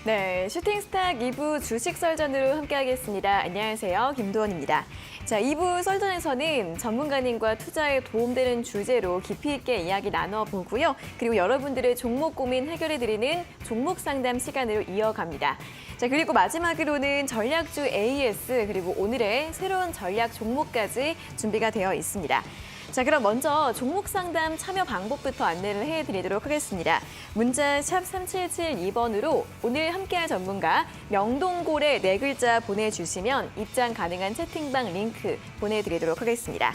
네, 슈팅스탁 2부 주식 썰전으로 함께하겠습니다. 안녕하세요, 김도원입니다. 자, 2부 썰전에서는 전문가님과 투자에 도움되는 주제로 깊이 있게 이야기 나눠보고요. 그리고 여러분들의 종목 고민 해결해드리는 종목 상담 시간으로 이어갑니다. 자, 그리고 마지막으로는 전략주 AS 그리고 오늘의 새로운 전략 종목까지 준비가 되어 있습니다. 자, 그럼 먼저 종목 상담 참여 방법부터 안내를 해드리도록 하겠습니다. 문자 샵 3772번으로 오늘 함께할 전문가 명동고래 4글자 보내주시면 입장 가능한 채팅방 링크 보내드리도록 하겠습니다.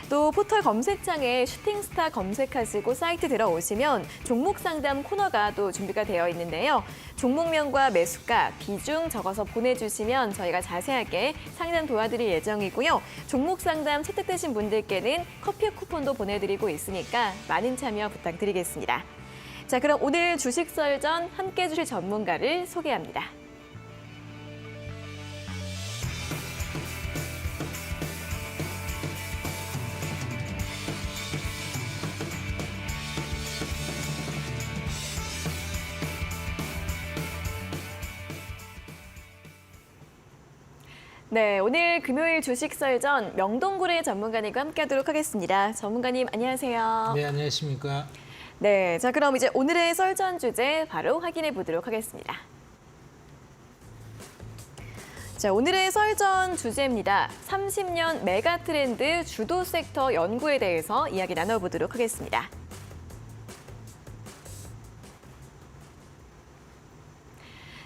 또 포털 검색창에 슈팅스타 검색하시고 사이트 들어오시면 종목 상담 코너가 또 준비가 되어 있는데요. 종목명과 매수가, 비중 적어서 보내주시면 저희가 자세하게 상담 도와드릴 예정이고요. 종목 상담 채택되신 분들께는 커피 쿠폰도 보내드리고 있으니까 많은 참여 부탁드리겠습니다. 자, 그럼 오늘 주식 썰전 함께해 주실 전문가를 소개합니다. 네, 오늘 금요일 주식 썰전 명동고래 전문가님과 함께하도록 하겠습니다. 전문가님 안녕하세요. 네, 안녕하십니까. 네, 자 그럼 이제 오늘의 썰전 주제 바로 확인해 보도록 하겠습니다. 자, 오늘의 썰전 주제입니다. 30년 메가 트렌드 주도 섹터 연구에 대해서 이야기 나눠보도록 하겠습니다.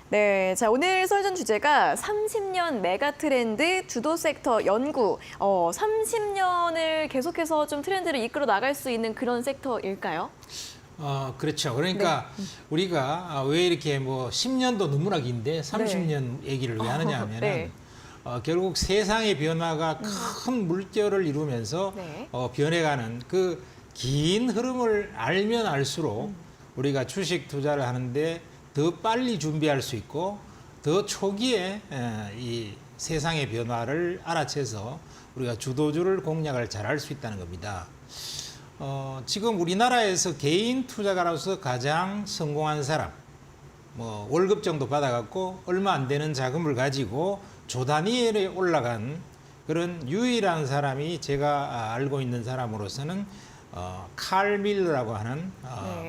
네, 자 오늘 썰전 주제가 30년 메가 트렌드 주도 섹터 연구. 30년을 계속해서 좀 트렌드를 이끌어 나갈 수 있는 그런 섹터일까요? 그렇죠. 그러니까 우리가 왜 이렇게 뭐 10년도 너무나 긴데 30년 얘기를 왜 하느냐 하면은 네. 결국 세상의 변화가 큰 물결을 이루면서 네. 변해가는 그 긴 흐름을 알면 알수록 우리가 주식 투자를 하는데 더 빨리 준비할 수 있고 더 초기에 이 세상의 변화를 알아채서 우리가 주도주를 공략을 잘할 수 있다는 겁니다. 지금 우리나라에서 개인 투자가로서 가장 성공한 사람, 뭐 월급 정도 받아갖고 얼마 안 되는 자금을 가지고 조 단위에 올라간 그런 유일한 사람이 제가 알고 있는 사람으로서는 칼 밀러라고 하는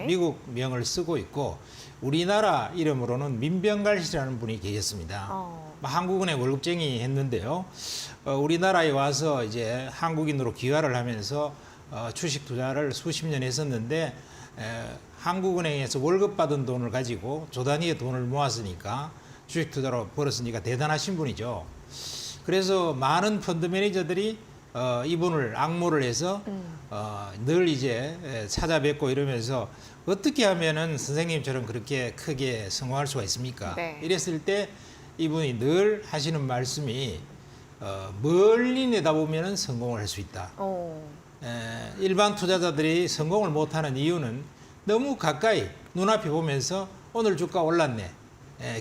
미국 명을 쓰고 있고 우리나라 이름으로는 민병갈 씨라는 분이 계셨습니다. 한국은행 월급쟁이 했는데요. 우리나라에 와서 이제 한국인으로 귀화를 하면서 주식 투자를 수십 년 했었는데 한국은행에서 월급 받은 돈을 가지고 조 단위의 돈을 모았으니까 주식 투자로 벌었으니까 대단하신 분이죠. 그래서 많은 펀드 매니저들이 이분을 악모를 해서 늘 이제 찾아뵙고 이러면서 어떻게 하면은 선생님처럼 그렇게 크게 성공할 수가 있습니까? 네. 이랬을 때 이분이 늘 하시는 말씀이 멀리 내다보면은 성공을 할 수 있다. 일반 투자자들이 성공을 못하는 이유는 너무 가까이 눈앞에 보면서 오늘 주가 올랐네,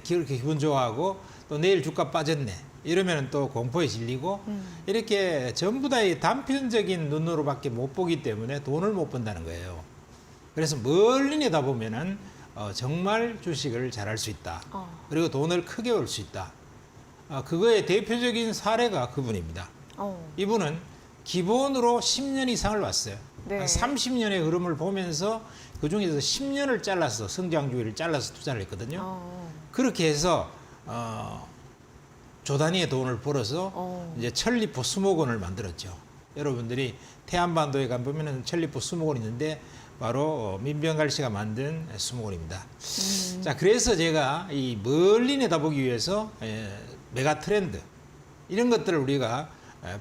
그렇게 기분 좋아하고 또 내일 주가 빠졌네 이러면 또 공포에 질리고 이렇게 전부 다 이 단편적인 눈으로밖에 못 보기 때문에 돈을 못 번다는 거예요. 그래서 멀리 내다보면은 정말 주식을 잘할 수 있다. 그리고 돈을 크게 벌 수 있다. 그거의 대표적인 사례가 그분입니다. 이분은 기본으로 10년 이상을 왔어요. 네. 한 30년의 흐름을 보면서 그중에서 10년을 잘라서 성장주의를 잘라서 투자를 했거든요. 그렇게 해서 조 단위의 돈을 벌어서 이제 천리포 수목원을 만들었죠. 여러분들이 태안반도에 가보면은 천리포 수목원 있는데 바로 민병갈 씨가 만든 수목원입니다. 자, 그래서 제가 이 멀리 내다보기 위해서 메가 트렌드 이런 것들을 우리가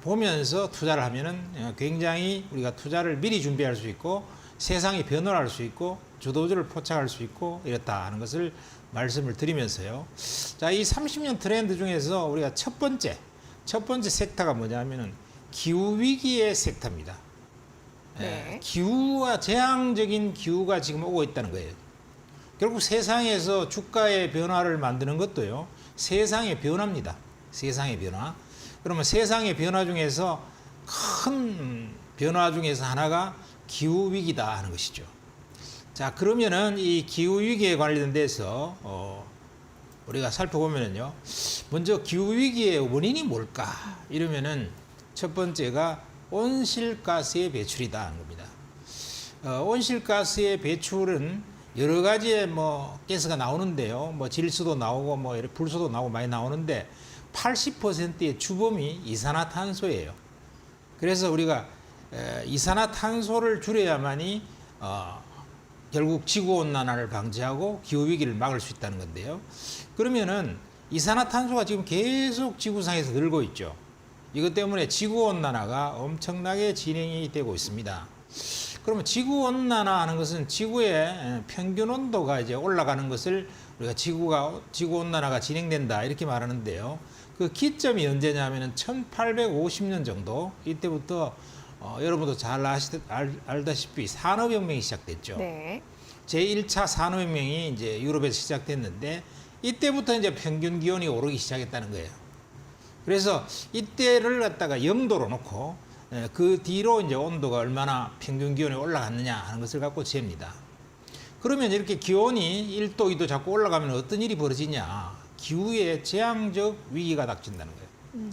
보면서 투자를 하면은 굉장히 우리가 투자를 미리 준비할 수 있고 세상의 변화를 알 수 있고 주도주를 포착할 수 있고 이렇다 하는 것을 말씀을 드리면서요. 자, 이 30년 트렌드 중에서 우리가 첫 번째 섹터가 뭐냐면은 기후 위기의 섹터입니다. 네. 기후와 재앙적인 기후가 지금 오고 있다는 거예요. 결국 세상에서 주가의 변화를 만드는 것도요. 세상의 변화입니다. 세상의 변화. 그러면 세상의 변화 중에서 큰 변화 중에서 하나가 기후 위기다 하는 것이죠. 자, 그러면은 이 기후 위기에 관련돼서 우리가 살펴보면은요. 먼저 기후 위기의 원인이 뭘까? 이러면은 첫 번째가 온실가스의 배출이다 하는 겁니다. 온실가스의 배출은 여러 가지의 뭐 가스가 나오는데요. 뭐 질소도 나오고 뭐 불소도 나오고 많이 나오는데 80%의 주범이 이산화탄소예요. 그래서 우리가 이산화탄소를 줄여야만이 결국 지구온난화를 방지하고 기후위기를 막을 수 있다는 건데요. 그러면은 이산화탄소가 지금 계속 지구상에서 늘고 있죠. 이것 때문에 지구온난화가 엄청나게 진행이 되고 있습니다. 그러면 지구온난화 하는 것은 지구의 평균 온도가 이제 올라가는 것을 우리가 지구온난화가 진행된다 이렇게 말하는데요. 그 기점이 언제냐면은 1850년 정도 이때부터 여러분도 잘 알다시피 산업혁명이 시작됐죠. 네. 제1차 산업혁명이 이제 유럽에서 시작됐는데 이때부터 이제 평균 기온이 오르기 시작했다는 거예요. 그래서 이때를 갖다가 0도로 놓고 그 뒤로 이제 온도가 얼마나 평균 기온이 올라갔느냐 하는 것을 갖고 잽니다. 그러면 이렇게 기온이 1도, 2도 자꾸 올라가면 어떤 일이 벌어지냐? 기후에 재앙적 위기가 닥친다는 거예요.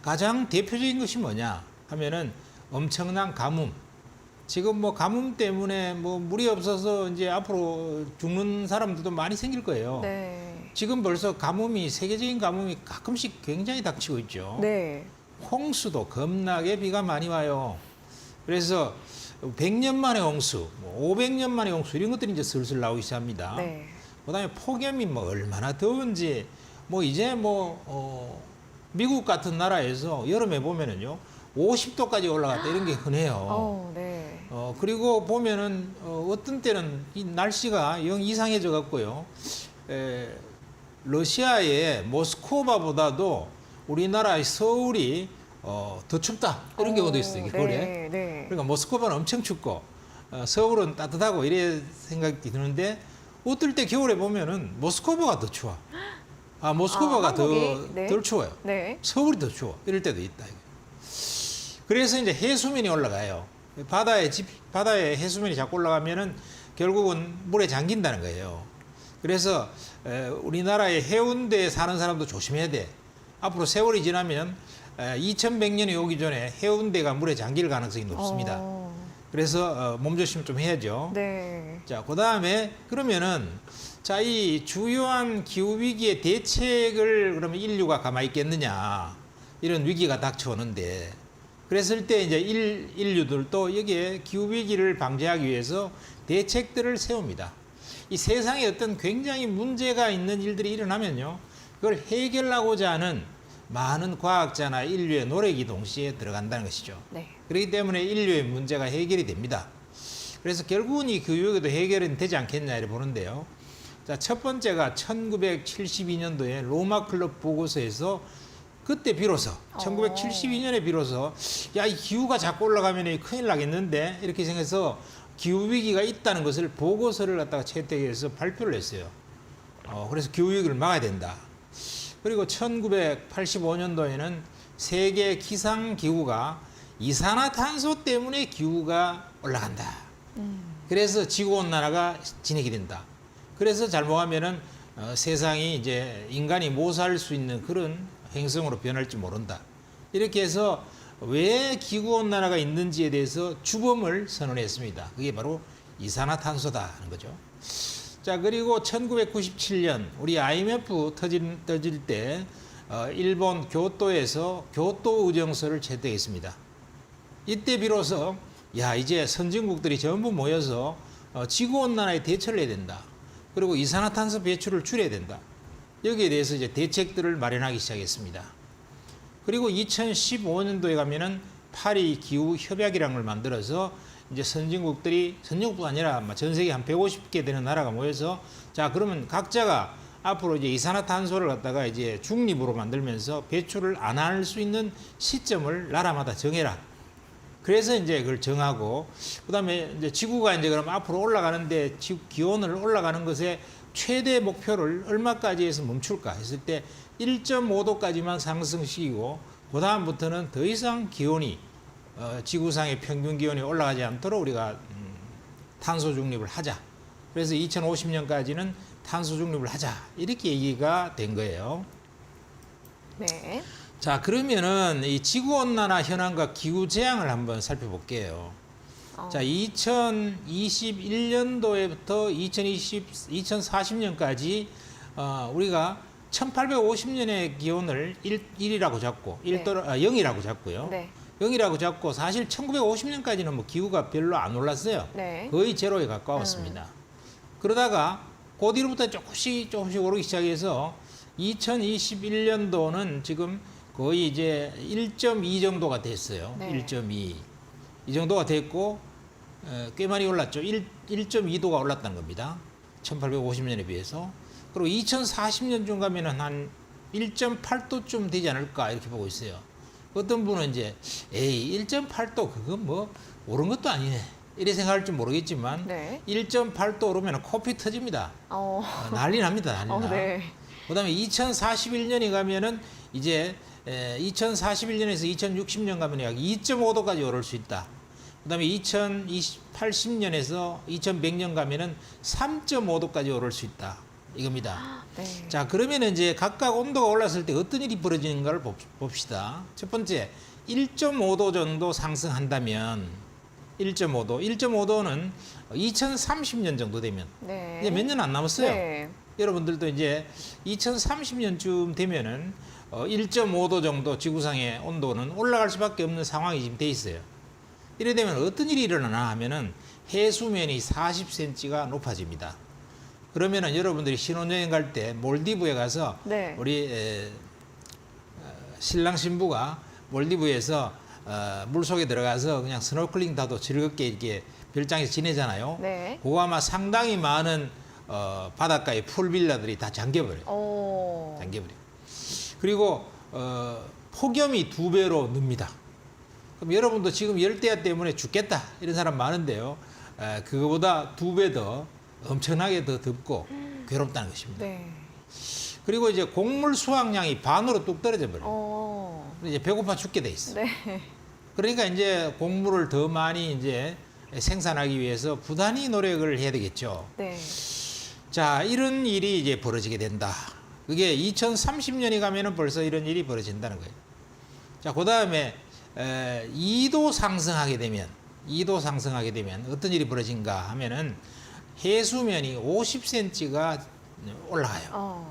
가장 대표적인 것이 뭐냐 하면은 엄청난 가뭄. 지금 뭐 가뭄 때문에 뭐 물이 없어서 이제 앞으로 죽는 사람들도 많이 생길 거예요. 네. 지금 벌써 가뭄이 세계적인 가뭄이 가끔씩 굉장히 닥치고 있죠. 네. 홍수도 겁나게 비가 많이 와요. 그래서 100년 만에 홍수, 500년 만에 홍수 이런 것들이 이제 슬슬 나오기 시작합니다. 네. 그다음에 폭염이 뭐 얼마나 더운지 뭐 이제 미국 같은 나라에서 여름에 보면은요 50도까지 올라갔다 이런 게 흔해요. 네. 그리고 보면은 어떤 때는 이 날씨가 영 이상해져 갖고요. 러시아의 모스크바보다도 우리나라의 서울이 더 춥다 이런 경우도 있어요. 겨울에. 네. 네. 그러니까 모스크바는 엄청 춥고 서울은 따뜻하고 이래 생각이 드는데 어떨 때 겨울에 보면은 모스크바가 더 추워. 모스크바가 한국이? 덜 추워요. 네. 서울이 더 추워. 이럴 때도 있다. 그래서 이제 해수면이 올라가요. 바다에 해수면이 자꾸 올라가면은 결국은 물에 잠긴다는 거예요. 그래서 우리나라의 해운대에 사는 사람도 조심해야 돼. 앞으로 세월이 지나면 2100년이 오기 전에 해운대가 물에 잠길 가능성이 높습니다. 그래서 몸조심 좀 해야죠. 네. 자, 그다음에 그러면은 자, 이 주요한 기후 위기의 대책을 그러면 인류가 가만히 있겠느냐? 이런 위기가 닥쳐오는데 그랬을 때 이제 인류들도 여기에 기후 위기를 방지하기 위해서 대책들을 세웁니다. 이 세상에 어떤 굉장히 문제가 있는 일들이 일어나면요. 그걸 해결하고자 하는 많은 과학자나 인류의 노력이 동시에 들어간다는 것이죠. 네. 그렇기 때문에 인류의 문제가 해결이 됩니다. 그래서 결국은 이 교육에도 해결은 되지 않겠냐 이렇게 보는데요. 자, 첫 번째가 1972년도에 로마 클럽 보고서에서 그때 비로소 1972년에 비로소 야, 이 기후가 자꾸 올라가면 큰일 나겠는데 이렇게 생각해서 기후 위기가 있다는 것을 보고서를 갖다가 채택해서 발표를 했어요. 그래서 기후 위기를 막아야 된다. 그리고 1985년도에는 세계 기상 기후가 이산화탄소 때문에 기후가 올라간다. 그래서 지구 온난화가 진행이 된다. 그래서 잘못하면은 세상이 이제 인간이 못 살 수 있는 그런 행성으로 변할지 모른다. 이렇게 해서 왜 기후 온난화가 있는지에 대해서 주범을 선언했습니다. 그게 바로 이산화탄소다 하는 거죠. 자, 그리고 1997년 우리 IMF 터질 때 일본 교토에서 교토 의정서를 채택했습니다. 이때 비로소 야, 이제 선진국들이 전부 모여서 지구 온난화에 대처를 해야 된다. 그리고 이산화탄소 배출을 줄여야 된다. 여기에 대해서 이제 대책들을 마련하기 시작했습니다. 그리고 2015년도에 가면은 파리 기후 협약이라는 걸 만들어서 이제 선진국뿐 아니라 전 세계 한 150개 되는 나라가 모여서 자, 그러면 각자가 앞으로 이제 이산화탄소를 갖다가 이제 중립으로 만들면서 배출을 안 할 수 있는 시점을 나라마다 정해라. 그래서 이제 그걸 정하고 그다음에 이제 지구가 이제 그럼 앞으로 올라가는데 기온을 올라가는 것에 최대 목표를 얼마까지 해서 멈출까 했을 때 1.5도까지만 상승시키고 그다음부터는 더 이상 기온이 지구상의 평균 기온이 올라가지 않도록 우리가 탄소 중립을 하자. 그래서 2050년까지는 탄소 중립을 하자 이렇게 얘기가 된 거예요. 네. 자, 그러면은 이 지구 온난화 현황과 기후 재앙을 한번 살펴볼게요. 자, 2021년도에부터 2040년까지 우리가 1850년의 기온을 1이라고 잡고 네. 0이라고 잡고요. 네. 0이라고 잡고 사실 1950년까지는 뭐 기후가 별로 안 올랐어요. 네. 거의 제로에 가까웠습니다. 그러다가 그 뒤로부터 조금씩 오르기 시작해서 2021년도는 지금 거의 이제 1.2 정도가 됐어요. 네. 1.2. 이 정도가 됐고 꽤 많이 올랐죠. 1.2도가 올랐다는 겁니다. 1850년에 비해서. 그리고 2040년쯤 가면은 한 1.8도쯤 되지 않을까 이렇게 보고 있어요. 어떤 분은 이제 에이 1.8도 그건 뭐 오른 것도 아니네 이래 생각할지 모르겠지만 네. 1.8도 오르면 코피 터집니다. 어. 난리 납니다. 난리 나. 네. 그다음에 2041년이 가면은 이제 2041년에서 2060년 가면 약 2.5도까지 오를 수 있다. 그다음에 2080년에서 2100년 가면은 3.5도까지 오를 수 있다. 이겁니다. 네. 자, 그러면 이제 각각 온도가 올랐을 때 어떤 일이 벌어지는가를 봅시다. 첫 번째, 1.5도 정도 상승한다면 1.5도는 2030년 정도 되면 네. 이제 몇 년 안 남았어요. 네. 여러분들도 이제 2030년쯤 되면은 1.5도 정도 지구상의 온도는 올라갈 수밖에 없는 상황이 지금 돼 있어요. 이래 되면 어떤 일이 일어나나 하면은 해수면이 40cm가 높아집니다. 그러면은 여러분들이 신혼여행 갈 때 몰디브에 가서 네. 우리 신랑 신부가 몰디브에서 물속에 들어가서 그냥 스노클링 다도 즐겁게 이렇게 별장에서 지내잖아요. 네. 그거 아마 상당히 많은 바닷가의 풀빌라들이 다 잠겨버려요. 오. 잠겨버려요. 그리고 폭염이 2배로 늡니다. 그럼 여러분도 지금 열대야 때문에 죽겠다 이런 사람 많은데요. 그거보다 2배 더 엄청나게 더 덥고 괴롭다는 것입니다. 네. 그리고 이제 곡물 수확량이 반으로 뚝 떨어져 버려요. 이제 배고파 죽게 돼 있어. 네. 그러니까 이제 곡물을 더 많이 이제 생산하기 위해서 부단히 노력을 해야 되겠죠. 네. 자, 이런 일이 이제 벌어지게 된다. 그게 2030년이 가면은 벌써 이런 일이 벌어진다는 거예요. 자, 그 다음에 2도 상승하게 되면 어떤 일이 벌어진가 하면은 해수면이 50cm가 올라가요.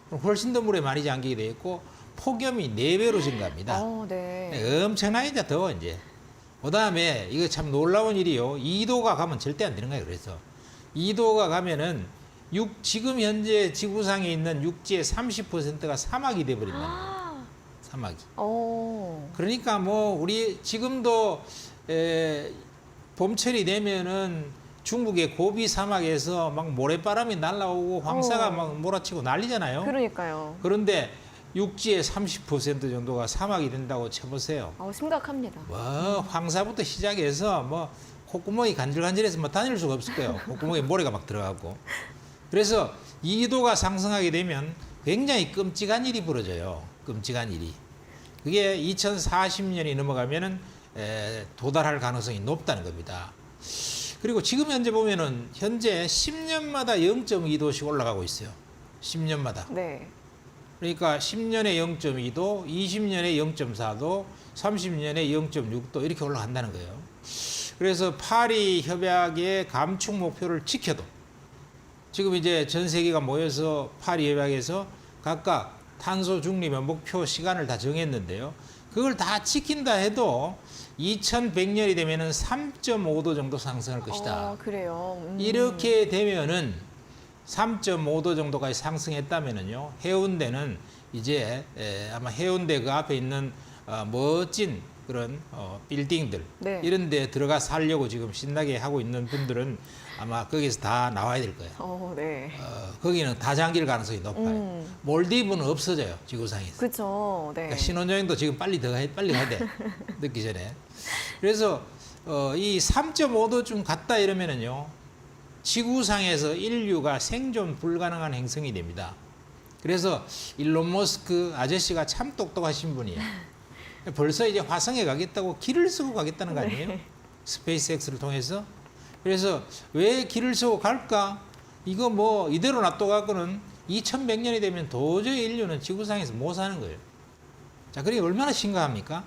그럼 훨씬 더 물에 많이 잠기게 되어 있고 폭염이 4배로 증가합니다. 네. 엄청나게 이제 더워 이제. 그 다음에 이거 참 놀라운 일이요. 2도가 가면 절대 안 되는 거예요. 그래서 2도가 가면은 지금 현재 지구상에 있는 육지의 30%가 사막이 돼버린다는 거예요. 사막이. 그러니까 뭐 우리 지금도 봄철이 되면은 중국의 고비 사막에서 막 모래바람이 날라오고 황사가 막 몰아치고 난리잖아요. 그러니까요. 그런데 육지의 30% 정도가 사막이 된다고 쳐보세요. 심각합니다. 뭐 황사부터 시작해서 뭐 콧구멍이 간질간질해서 뭐 다닐 수가 없을 거예요. 콧구멍에 모래가 막 들어가고. 그래서 2도가 상승하게 되면 굉장히 끔찍한 일이 벌어져요. 끔찍한 일이. 그게 2040년이 넘어가면은 도달할 가능성이 높다는 겁니다. 그리고 지금 현재 보면은 현재 10년마다 0.2도씩 올라가고 있어요. 10년마다. 네. 그러니까 10년에 0.2도, 20년에 0.4도, 30년에 0.6도 이렇게 올라간다는 거예요. 그래서 파리 협약의 감축 목표를 지켜도 지금 이제 전 세계가 모여서 파리 협약에서 각각 탄소 중립의 목표 시간을 다 정했는데요. 그걸 다 지킨다 해도 2100년이 되면은 3.5도 정도 상승할 것이다. 그래요. 이렇게 되면은 3.5도 정도까지 상승했다면은요, 해운대는 이제 아마 해운대 그 앞에 있는 멋진 그런 빌딩들 네. 이런 데 들어가 살려고 지금 신나게 하고 있는 분들은 아마 거기서 다 나와야 될 거예요. 네. 거기는 다 잠길 가능성이 높아요. 몰디브는 없어져요, 지구상에서. 그렇죠. 네. 그러니까 신혼여행도 지금 빨리 가야 돼. 늦기 전에. 그래서 이 3.5도쯤 갔다 이러면은요, 지구상에서 인류가 생존 불가능한 행성이 됩니다. 그래서 일론 머스크 아저씨가 참 똑똑하신 분이에요. 벌써 이제 화성에 가겠다고 길을 쓰고 가겠다는 거 아니에요? 네. 스페이스X를 통해서. 그래서 왜 길을 쓰고 갈까? 이거 뭐 이대로 놔둬갖고는 2100년이 되면 도저히 인류는 지구상에서 못 사는 거예요. 자, 그게 얼마나 심각합니까?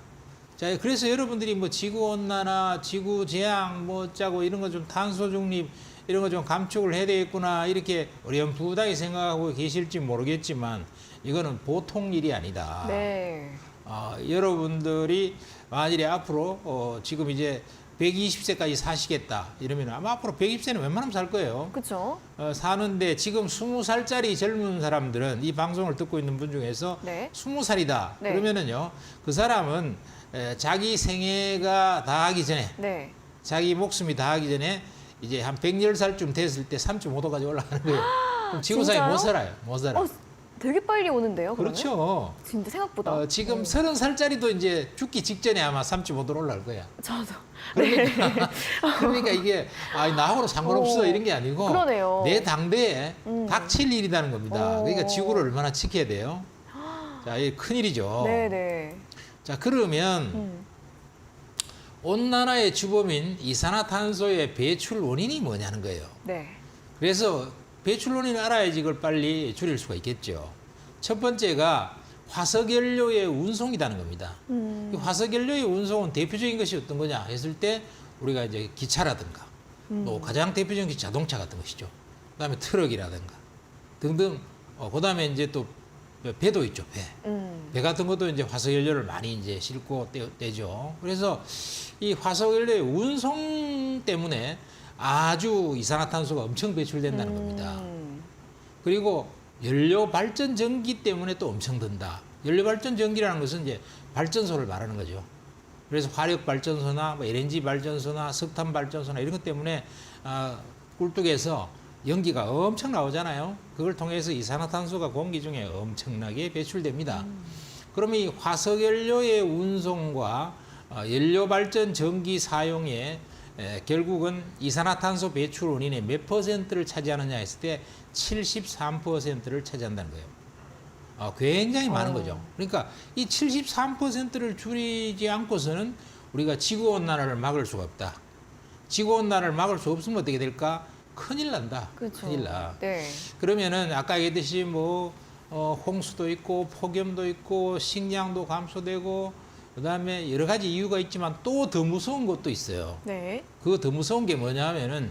자, 그래서 여러분들이 뭐 지구온난화, 지구재앙, 뭐 어쩌고 이런 거 좀 탄소 중립, 이런 거 좀 감축을 해야 되겠구나, 이렇게 어렴풋하게 생각하고 계실지 모르겠지만, 이거는 보통 일이 아니다. 네. 여러분들이 만일에 앞으로 지금 이제 120세까지 사시겠다 이러면 아마 앞으로 120세는 웬만하면 살 거예요. 그렇죠. 사는데 지금 20살짜리 젊은 사람들은 이 방송을 듣고 있는 분 중에서 네. 20살이다. 네. 그러면은요, 그 사람은 자기 생애가 다하기 전에, 네. 자기 목숨이 다하기 전에 이제 한 110살쯤 됐을 때 3.5도까지 올라가는 거예요. 그럼 지구상에 진짜요? 못 살아요. 못 살아. 되게 빨리 오는데요. 그러면? 그렇죠. 진짜 생각보다. 지금 30살짜리도 이제 죽기 직전에 아마 3.5도로 올라갈 거야. 저도. 그러니까 이게 나하고는 상관없어 이런 게 아니고 그러네요. 내 당대에 닥칠 일이라는 겁니다. 오. 그러니까 지구를 얼마나 지켜야 돼요. 자, 이게 큰일이죠. 네네. 자, 그러면 온난화의 주범인 이산화탄소의 배출 원인이 뭐냐는 거예요. 네. 그래서 배출 원인을 알아야지 이걸 빨리 줄일 수가 있겠죠. 첫 번째가 화석연료의 운송이라는 겁니다. 이 화석연료의 운송은 대표적인 것이 어떤 거냐 했을 때 우리가 이제 기차라든가 또 가장 대표적인 것이 자동차 같은 것이죠. 그다음에 트럭이라든가 등등. 그다음에 이제 또 배도 있죠. 배 같은 것도 이제 화석연료를 많이 이제 싣고 떼죠. 그래서 이 화석연료의 운송 때문에 아주 이산화탄소가 엄청 배출된다는 겁니다. 그리고 연료 발전 전기 때문에 또 엄청 든다. 연료 발전 전기라는 것은 이제 발전소를 말하는 거죠. 그래서 화력 발전소나 뭐 LNG 발전소나 석탄 발전소나 이런 것 때문에 꿀뚝에서 연기가 엄청 나오잖아요. 그걸 통해서 이산화탄소가 공기 중에 엄청나게 배출됩니다. 그러면 이 화석연료의 운송과 연료 발전 전기 사용에 결국은 이산화탄소 배출 원인의 몇 퍼센트를 차지하느냐 했을 때 73%를 차지한다는 거예요. 굉장히 많은 거죠. 그러니까 이 73%를 줄이지 않고서는 우리가 지구온난화를 막을 수가 없다. 지구온난화를 막을 수 없으면 어떻게 될까? 큰일 난다. 그렇죠. 큰일 나. 네. 그러면은 아까 얘기했듯이 뭐 홍수도 있고 폭염도 있고 식량도 감소되고 그다음에 여러 가지 이유가 있지만 또 더 무서운 것도 있어요. 네. 그 더 무서운 게 뭐냐면은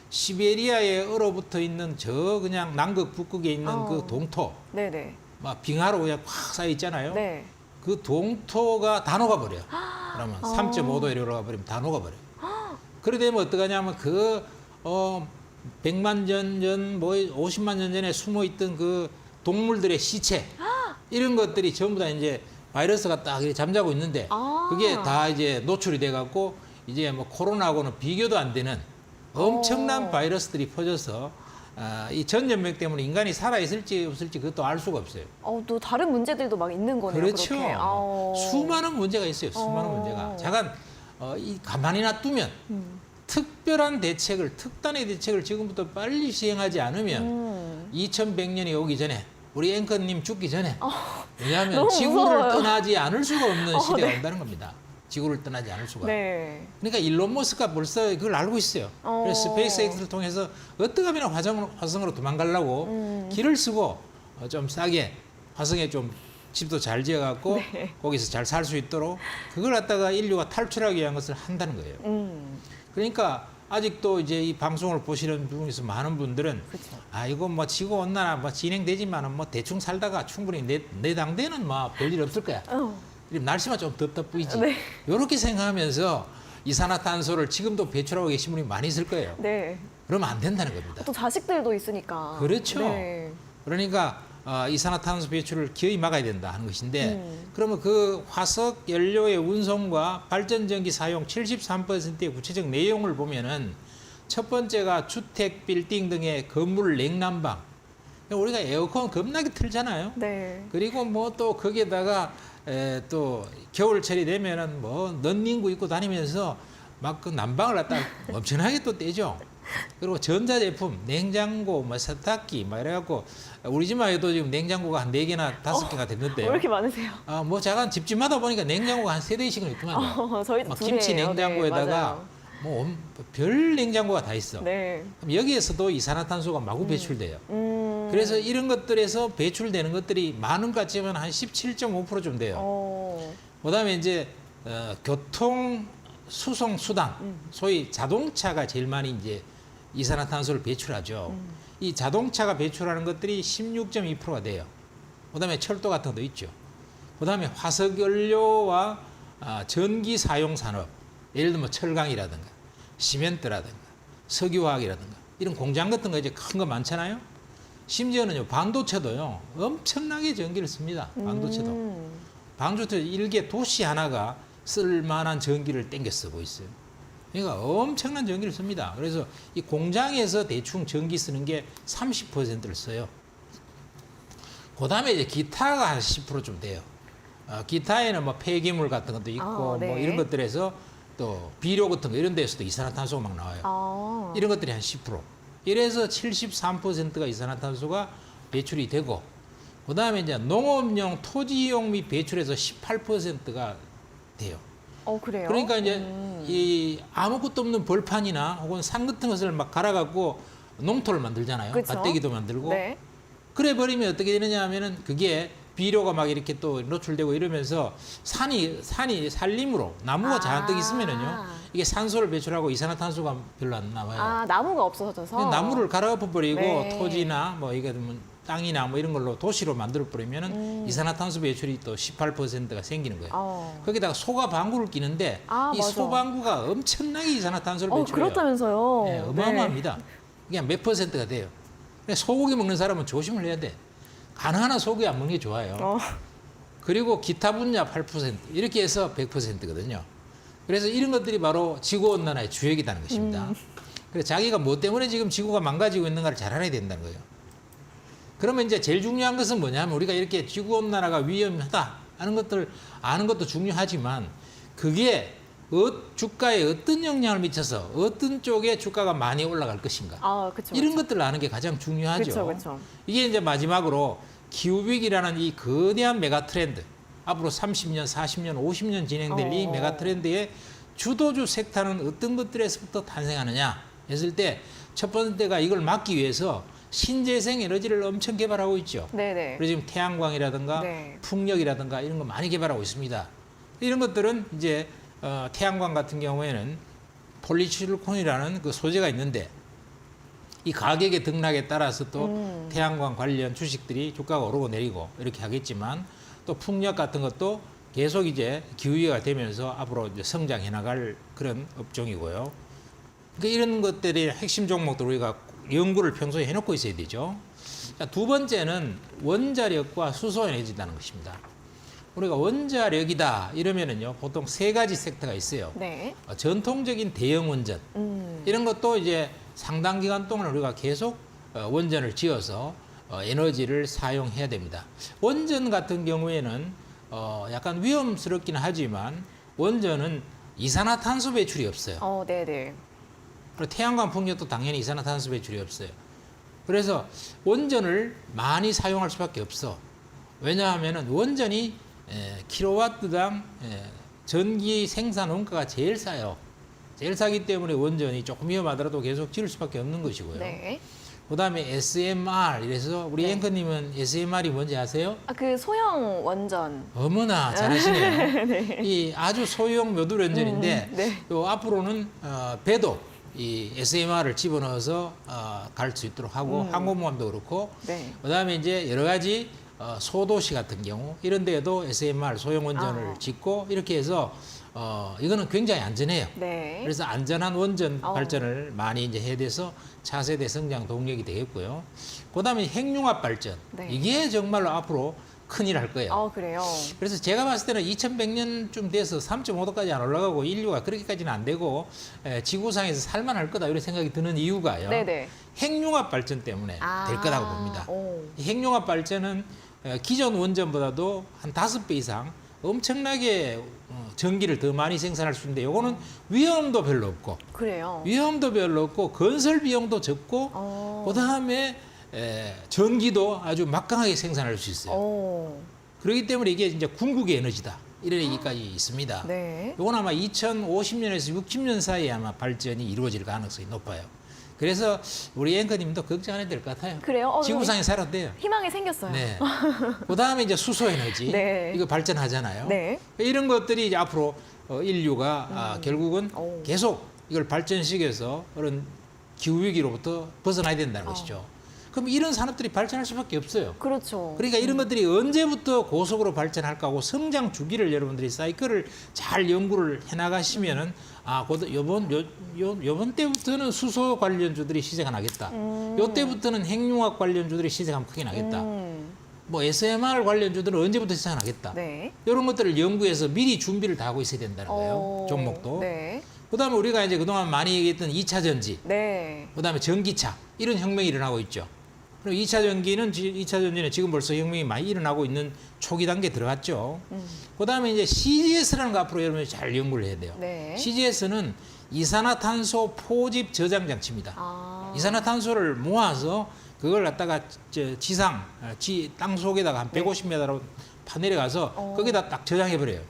시베리아에 얼어붙어 있는 저 그냥 남극 북극에 있는 그 동토, 네네. 막 빙하로 그냥 꽉 쌓여 있잖아요. 네. 그 동토가 다 녹아버려. 그러면 3.5도 이렇게 올라가버리면 다 녹아버려. 그래 되면 어떡하냐면 그 100만 년 전, 뭐 50만 년 전에 숨어 있던 그 동물들의 시체 이런 것들이 전부 다 이제 바이러스가 딱 이렇게 잠자고 있는데 그게 다 이제 노출이 돼 갖고 이제 뭐 코로나하고는 비교도 안 되는 엄청난 바이러스들이 퍼져서 이 전염병 때문에 인간이 살아 있을지 없을지 그것도 알 수가 없어요. 또 다른 문제들도 막 있는 거네요. 그렇죠. 그렇게. 수많은 문제가 있어요. 수많은 문제가. 잠깐 이 가만히 놔두면 특별한 대책을, 특단의 대책을 지금부터 빨리 시행하지 않으면 2100년이 오기 전에 우리 앵커님 죽기 전에 왜냐하면 너무 지구를 무서워요. 떠나지 않을 수가 없는 시대가 네. 온다는 겁니다. 지구를 떠나지 않을 수가. 네. 그러니까 일론 머스크가 벌써 그걸 알고 있어요. 그래서 스페이스X를 통해서 어떻게 하면 화성으로 도망가려고 길을 쓰고 좀 싸게 화성에 좀 집도 잘 지어갖고 거기서 잘 살 수 있도록 그걸 갖다가 인류가 탈출하기 위한 것을 한다는 거예요. 그러니까 아직도 이제 이 방송을 보시는 분 중에서 많은 분들은 이거 뭐 지구 온난화 뭐 진행되지만은 뭐 대충 살다가 충분히 내 당대는 뭐 별일 없을 거야. 날씨만 좀 덥다 뿌이지. 네. 이렇게 생각하면서 이산화탄소를 지금도 배출하고 계신 분이 많이 있을 거예요. 네. 그러면 안 된다는 겁니다. 또 자식들도 있으니까. 그렇죠. 네. 그러니까 이산화탄소 배출을 기어이 막아야 된다 하는 것인데 그러면 그 화석 연료의 운송과 발전 전기 사용 73%의 구체적 내용을 보면은 첫 번째가 주택 빌딩 등의 건물 냉난방. 우리가 에어컨 겁나게 틀잖아요. 네. 그리고 뭐 또 거기에다가 또 겨울철이 되면은 뭐 넌닝구 입고 다니면서 막 그 난방을 갖다 엄청나게 또 떼죠. 그리고 전자제품, 냉장고, 뭐 세탁기, 막 이래갖고 우리 집만 해도 지금 냉장고가 한 4개나 5개가 왜 됐는데요. 이렇게 많으세요? 뭐 잠깐 집집마다 보니까 냉장고가 한 3대씩은 있구만요. 저희도 막 두 김치 개예요. 냉장고에다가 네, 맞아요. 뭐 별 냉장고가 다 있어. 네. 그럼 여기에서도 이산화탄소가 마구 배출돼요. 그래서 이런 것들에서 배출되는 것들이 많은 것 같지만 한 17.5%좀 돼요. 그다음에 이제 교통 수송 수단, 소위 자동차가 제일 많이 이제 이산화탄소를 배출하죠. 이 자동차가 배출하는 것들이 16.2%가 돼요. 그다음에 철도 같은 것도 있죠. 그다음에 화석연료와 전기 사용 산업, 예를 들면 철강이라든가 시멘트라든가 석유화학이라든가 이런 공장 같은 거 이제 큰 거 많잖아요. 심지어는요 반도체도요 엄청나게 전기를 씁니다. 반도체도. 반도체 일개 도시 하나가 쓸 만한 전기를 땡겨 쓰고 있어요. 그러니까 엄청난 전기를 씁니다. 그래서 이 공장에서 대충 전기 쓰는 게 30%를 써요. 그 다음에 이제 기타가 한 10%좀 돼요. 기타에는 뭐 폐기물 같은 것도 있고 네. 뭐 이런 것들에서 또 비료 같은 거 이런 데에서도 이산화탄소가 막 나와요. 이런 것들이 한 10%. 이래서 73%가 이산화탄소가 배출이 되고 그 다음에 이제 농업용 토지용 및 배출에서 18%가 돼요. 그래요? 그러니까 이제 이 아무것도 없는 벌판이나 혹은 산 같은 것을 막 갈아갖고 농토를 만들잖아요. 그쵸? 밭대기도 만들고. 네. 그래 버리면 어떻게 되느냐 하면은 그게 비료가 막 이렇게 또 노출되고 이러면서 산이 산림으로 나무가 잔뜩 있으면은요 이게 산소를 배출하고 이산화탄소가 별로 안 나와요. 나무가 없어져서. 나무를 갈아엎어 버리고 네. 토지나 뭐 이게 뭐 땅이나 뭐 이런 걸로 도시로 만들어 버리면은 이산화탄소 배출이 또 18%가 생기는 거예요. 거기다가 소가 방구를 끼는데 이 맞아. 소방구가 엄청나게 이산화탄소를 배출해요. 그렇다면서요. 네, 어마어마합니다. 그냥 몇 %가 돼요. 소고기 먹는 사람은 조심을 해야 돼. 가나하나 소고기 안 먹는 게 좋아요. 그리고 기타 분야 8% 이렇게 해서 100%거든요. 그래서 이런 것들이 바로 지구온난화의 주역이라는 것입니다. 그래서 자기가 뭐 때문에 지금 지구가 망가지고 있는가를 잘 알아야 된다는 거예요. 그러면 이제 제일 중요한 것은 뭐냐면 우리가 이렇게 지구온난화가 위험하다 하는 것들 아는 것도 중요하지만 그게 주가에 어떤 영향을 미쳐서 어떤 쪽에 주가가 많이 올라갈 것인가 그쵸, 이런 그쵸. 것들을 아는 게 가장 중요하죠. 그쵸. 이게 이제 마지막으로 기후위기라는 이 거대한 메가 트렌드 앞으로 30년, 40년, 50년 진행될 이 메가 트렌드의 주도주 섹터는 어떤 것들에서부터 탄생하느냐 했을 때 첫 번째가 이걸 막기 위해서 신재생 에너지를 엄청 개발하고 있죠. 네네. 그래서 지금 태양광이라든가 네. 풍력이라든가 이런 거 많이 개발하고 있습니다. 이런 것들은 이제 태양광 같은 경우에는 폴리실리콘이라는 그 소재가 있는데 이 가격의 등락에 따라서 또 태양광 관련 주식들이 주가가 오르고 내리고 이렇게 하겠지만 또 풍력 같은 것도 계속 이제 기후위기가 되면서 앞으로 이제 성장해 나갈 그런 업종이고요. 그러니까 이런 것들이 핵심 종목들 우리가 연구를 평소에 해놓고 있어야 되죠. 자, 두 번째는 원자력과 수소에너지라는 것입니다. 우리가 원자력이다 이러면은요 보통 세 가지 섹터가 있어요. 네. 전통적인 대형 원전 이런 것도 이제 상당 기간 동안 우리가 계속 원전을 지어서 에너지를 사용해야 됩니다. 원전 같은 경우에는 약간 위험스럽긴 하지만 원전은 이산화탄소 배출이 없어요. 네네. 그리고 태양광 풍력도 당연히 이산화탄소 배출이 없어요. 그래서 원전을 많이 사용할 수밖에 없어. 왜냐하면 원전이 킬로와트당 전기 생산 원가가 제일 싸요. 제일 싸기 때문에 원전이 조금 위험하더라도 계속 지을 수밖에 없는 것이고요. 네. 그다음에 SMR 이래서 우리 앵커님은 SMR이 뭔지 아세요? 그 소형 원전. 어머나 잘하시네요. 네. 이 아주 소형 모듈 원전인데 네. 또 앞으로는 배도 이 SMR을 집어넣어서 갈 수 있도록 하고 항공모함도 그렇고 네. 그다음에 이제 여러 가지 소도시 같은 경우 이런 데에도 SMR 소형 원전을 짓고 이렇게 해서 이거는 굉장히 안전해요. 네. 그래서 안전한 원전 발전을 많이 이제 해야 돼서 차세대 성장 동력이 되겠고요. 그다음에 핵융합 발전. 네. 이게 정말로 앞으로 큰일 할 거예요. 그래요. 그래서 제가 봤을 때는 2100년쯤 돼서 3.5도까지 안 올라가고 인류가 그렇게까지는 안 되고 지구상에서 살만할 거다 이런 생각이 드는 이유가요. 네네. 핵융합 발전 때문에 될 거라고 봅니다. 이 핵융합 발전은 기존 원전보다도 한 5배 이상 엄청나게 전기를 더 많이 생산할 수 있는데 이거는 위험도 별로 없고 그래요. 위험도 별로 없고 건설 비용도 적고 그다음에 전기도 아주 막강하게 생산할 수 있어요. 오. 그렇기 때문에 이게 이제 궁극의 에너지다. 이르기까지 있습니다. 네. 이건 아마 2050년에서 60년 사이에 아마 발전이 이루어질 가능성이 높아요. 그래서 우리 앵커님도 걱정 안 해도 될 것 같아요. 그래요? 지구상에 살아도 돼요. 희망이 생겼어요. 네. 그다음에 이제 수소 에너지 네. 이거 발전하잖아요. 네. 이런 것들이 이제 앞으로 인류가 결국은 오. 계속 이걸 발전시켜서 그런 기후 위기로부터 벗어나야 된다는 것이죠. 그럼 이런 산업들이 발전할 수밖에 없어요. 그렇죠. 그러니까 이런 것들이 언제부터 고속으로 발전할까 하고 성장 주기를 여러분들이 사이클을 잘 연구를 해나가시면은 요번 때부터는 수소 관련주들이 시세가 나겠다. 요 때부터는 핵융합 관련주들이 시세가 크게 나겠다. 뭐 SMR 관련주들은 언제부터 시세가 나겠다. 네. 이런 것들을 연구해서 미리 준비를 다 하고 있어야 된다는 거예요. 종목도. 네. 그다음에 우리가 이제 그동안 많이 얘기했던 2차 전지, 네. 그다음에 전기차 이런 혁명이 일어나고 있죠. 그리고 2차 전지는 지금 벌써 혁명이 많이 일어나고 있는 초기 단계에 들어갔죠. 그다음에 이제 CGS라는 거 앞으로 여러분이 잘 연구를 해야 돼요. 네. CGS는 이산화탄소 포집 저장 장치입니다. 아. 이산화탄소를 모아서 그걸 갖다가 땅 속에다가 한 150m로 파내려가서 거기다 딱 저장해 버려요.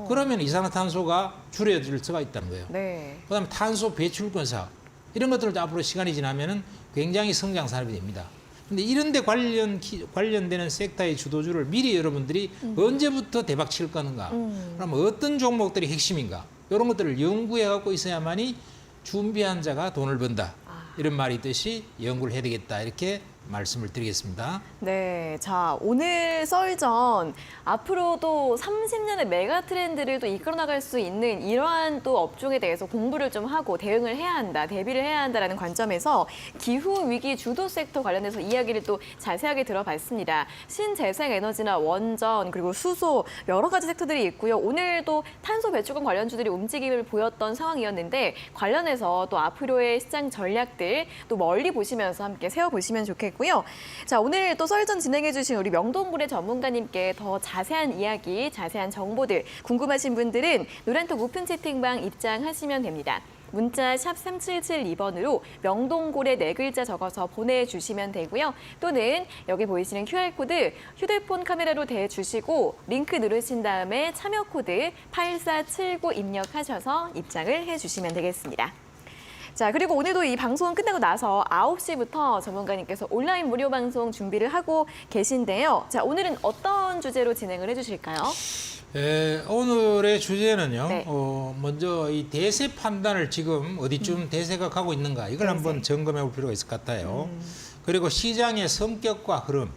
그러면 이산화탄소가 줄여질 수가 있다는 거예요. 네. 그다음에 탄소 배출권 사업 이런 것들도 앞으로 시간이 지나면은 굉장히 성장 산업이 됩니다. 근데 이런 데 관련되는 섹터의 주도주를 미리 여러분들이 언제부터 대박 칠 거는가? 그럼 어떤 종목들이 핵심인가? 이런 것들을 연구해 갖고 있어야만이 준비한 자가 돈을 번다. 이런 말이 있듯이 연구를 해야 되겠다. 이렇게 말씀을 드리겠습니다. 네, 자 오늘 썰전 앞으로도 30년의 메가 트렌드를 또 이끌어 나갈 수 있는 이러한 또 업종에 대해서 공부를 좀 하고 대응을 해야 한다, 대비를 해야 한다라는 관점에서 기후 위기 주도 섹터 관련해서 이야기를 또 자세하게 들어봤습니다. 신재생 에너지나 원전 그리고 수소 여러 가지 섹터들이 있고요. 오늘도 탄소 배출권 관련주들이 움직임을 보였던 상황이었는데 관련해서 또 앞으로의 시장 전략들 또 멀리 보시면서 함께 세워보시면 좋겠고요. 자, 오늘 또 썰전 진행해주신 우리 명동고래 전문가님께 더 자세한 이야기, 자세한 정보들 궁금하신 분들은 노란톡 오픈 채팅방 입장하시면 됩니다. 문자 샵 3772번으로 명동고래 4글자 적어서 보내주시면 되고요. 또는 여기 보이시는 QR코드 휴대폰 카메라로 대주시고 링크 누르신 다음에 참여 코드 8479 입력하셔서 입장을 해주시면 되겠습니다. 자, 그리고 오늘도 이 방송 끝나고 나서 9시부터 전문가님께서 온라인 무료 방송 준비를 하고 계신데요. 자, 오늘은 어떤 주제로 진행을 해주실까요? 오늘의 주제는요. 네. 먼저 이 대세 판단을 지금 어디쯤 대세가 가고 있는가 이걸 한번 점검해 볼 필요가 있을 것 같아요. 그리고 시장의 성격과 흐름,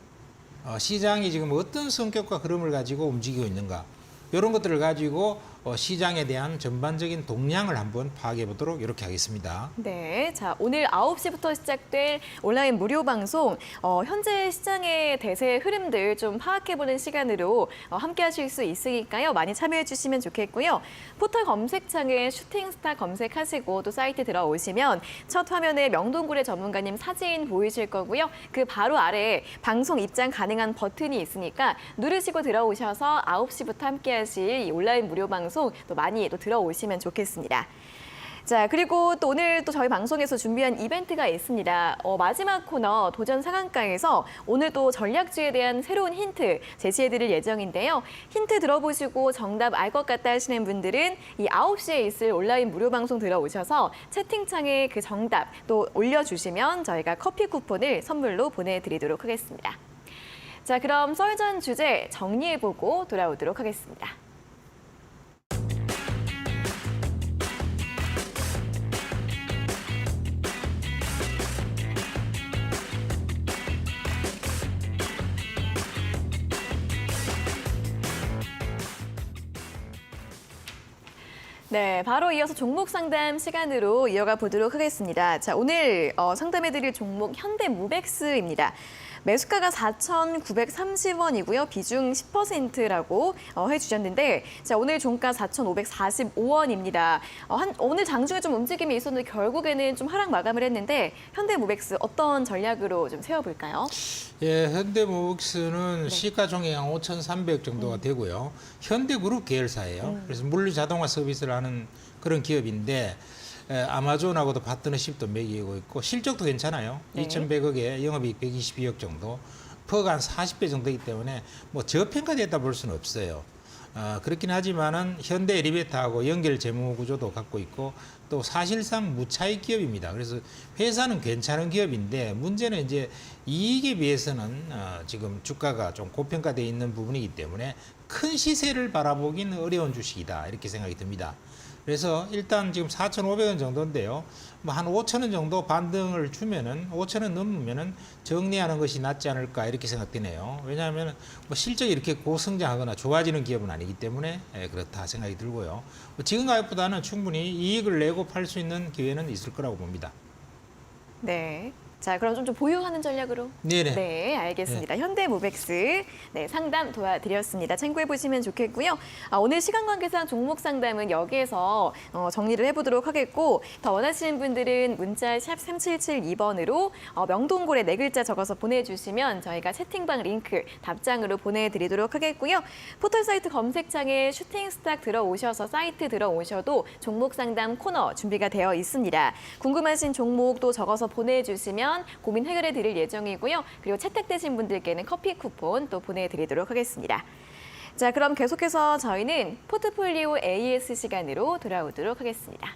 시장이 지금 어떤 성격과 흐름을 가지고 움직이고 있는가 이런 것들을 가지고 시장에 대한 전반적인 동향을 한번 파악해 보도록 이렇게 하겠습니다. 네, 자 오늘 9시부터 시작될 온라인 무료 방송 현재 시장의 대세 흐름들 좀 파악해보는 시간으로 함께 하실 수 있으니까요. 많이 참여해 주시면 좋겠고요. 포털 검색창에 슈팅스타 검색하시고 또 사이트 들어오시면 첫 화면에 명동고래 전문가님 사진 보이실 거고요. 그 바로 아래에 방송 입장 가능한 버튼이 있으니까 누르시고 들어오셔서 9시부터 함께 하실 이 온라인 무료 방송 또 많이 또 들어오시면 좋겠습니다. 자, 그리고 또 오늘 또 저희 방송에서 준비한 이벤트가 있습니다. 마지막 코너 도전 상한가에서 오늘 또 전략주에 대한 새로운 힌트 제시해드릴 예정인데요. 힌트 들어보시고 정답 알 것 같다 하시는 분들은 이 9시에 있을 온라인 무료 방송 들어오셔서 채팅창에 그 정답 또 올려주시면 저희가 커피 쿠폰을 선물로 보내드리도록 하겠습니다. 자, 그럼 썰전 주제 정리해보고 돌아오도록 하겠습니다. 네, 바로 이어서 종목 상담 시간으로 이어가 보도록 하겠습니다. 자, 오늘 상담해드릴 종목 현대무벡스입니다. 매수가가 4,930원이고요. 비중 10%라고 해주셨는데 자, 오늘 종가 4,545원입니다. 오늘 장중에 좀 움직임이 있었는데 결국에는 좀 하락 마감을 했는데 현대무벡스 어떤 전략으로 좀 세워볼까요? 예, 현대무벡스는 시가총액 한 5,300 정도가 되고요. 현대그룹 계열사예요. 그래서 물리자동화 서비스를 하는 그런 기업인데 아마존하고도 파트너십도 매기고 있고 실적도 괜찮아요. 네. 2,100억에 영업이익 122억 정도. 퍼가 한 40배 정도 되기 때문에 뭐 저평가됐다 볼 수는 없어요. 그렇긴 하지만은 현대 엘리베이터하고 연결 재무 구조도 갖고 있고 또 사실상 무차익 기업입니다. 그래서 회사는 괜찮은 기업인데 문제는 이제 이익에 비해서는 지금 주가가 좀 고평가되어 있는 부분이기 때문에 큰 시세를 바라보기는 어려운 주식이다 이렇게 생각이 듭니다. 그래서 일단 지금 4,500원 정도인데요. 뭐 한 5,000원 정도 반등을 주면은 5,000원 넘으면은 정리하는 것이 낫지 않을까 이렇게 생각되네요. 왜냐하면 뭐 실적이 이렇게 고성장하거나 좋아지는 기업은 아니기 때문에 그렇다 생각이 들고요. 뭐 지금 가격보다는 충분히 이익을 내고 팔 수 있는 기회는 있을 거라고 봅니다. 네. 자, 그럼 좀 보유하는 전략으로. 네네. 네, 알겠습니다. 현대모백스 네, 상담 도와드렸습니다. 참고해 보시면 좋겠고요. 오늘 시간 관계상 종목 상담은 여기에서 정리를 해보도록 하겠고 더 원하시는 분들은 문자 샵 3772번으로 명동고래 네 글자 적어서 보내주시면 저희가 채팅방 링크 답장으로 보내드리도록 하겠고요. 포털 사이트 검색창에 슈팅스탁 들어오셔서 사이트 들어오셔도 종목 상담 코너 준비가 되어 있습니다. 궁금하신 종목도 적어서 보내주시면 고민 해결해 드릴 예정이고요. 그리고 채택되신 분들께는 커피 쿠폰 또 보내드리도록 하겠습니다. 자, 그럼 계속해서 저희는 포트폴리오 AS 시간으로 돌아오도록 하겠습니다.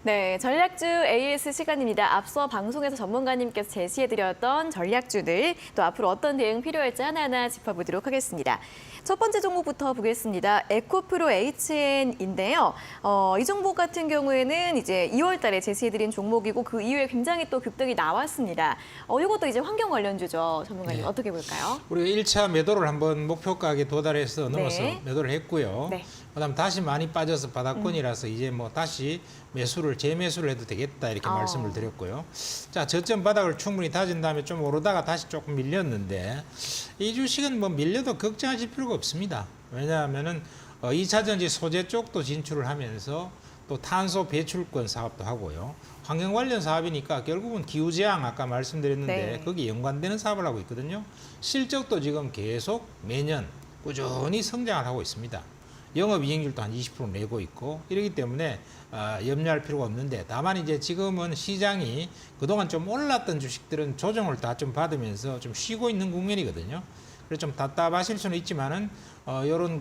네, 전략주 AS 시간입니다. 앞서 방송에서 전문가님께서 제시해드렸던 전략주들 또 앞으로 어떤 대응 필요할지 하나하나 짚어보도록 하겠습니다. 첫 번째 종목부터 보겠습니다. 에코프로 HN인데요. 이 종목 같은 경우에는 이제 2월 달에 제시해드린 종목이고 그 이후에 굉장히 또 급등이 나왔습니다. 이것도 이제 환경 관련주죠. 전문가님 네. 어떻게 볼까요? 우리가 1차 매도를 한번 목표가에 도달해서 넘어서 네. 매도를 했고요. 네. 그다음 다시 많이 빠져서 바닥권이라서 이제 뭐 다시 재매수를 해도 되겠다 이렇게 말씀을 드렸고요. 자, 저점 바닥을 충분히 다진 다음에 좀 오르다가 다시 조금 밀렸는데 이 주식은 뭐 밀려도 걱정하실 필요가 없습니다. 왜냐하면은 2차 전지 소재 쪽도 진출을 하면서 또 탄소 배출권 사업도 하고요. 환경 관련 사업이니까 결국은 기후재앙 아까 말씀드렸는데 네. 거기에 연관되는 사업을 하고 있거든요. 실적도 지금 계속 매년 꾸준히 성장을 하고 있습니다. 영업이익률도 한 20% 내고 있고 이러기 때문에 염려할 필요가 없는데 다만 이제 지금은 시장이 그동안 좀 올랐던 주식들은 조정을 다 좀 받으면서 좀 쉬고 있는 국면이거든요. 그래서 좀 답답하실 수는 있지만은 이런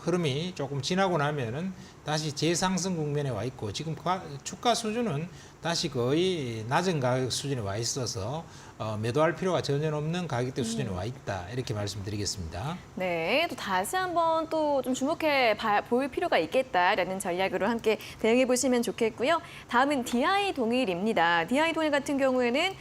흐름이 조금 지나고 나면은 다시 재상승 국면에 와 있고 지금 주가 수준은 다시 거의 낮은 가격 수준에 와 있어서 매도할 필요가 전혀 없는 가격대 수준에 와 있다 이렇게 말씀드리겠습니다. 네, 또 다시 한번 또 좀 주목해 볼 필요가 있겠다라는 전략으로 함께 대응해 보시면 좋겠고요. 다음은 DI 동일입니다. DI 동일 같은 경우에는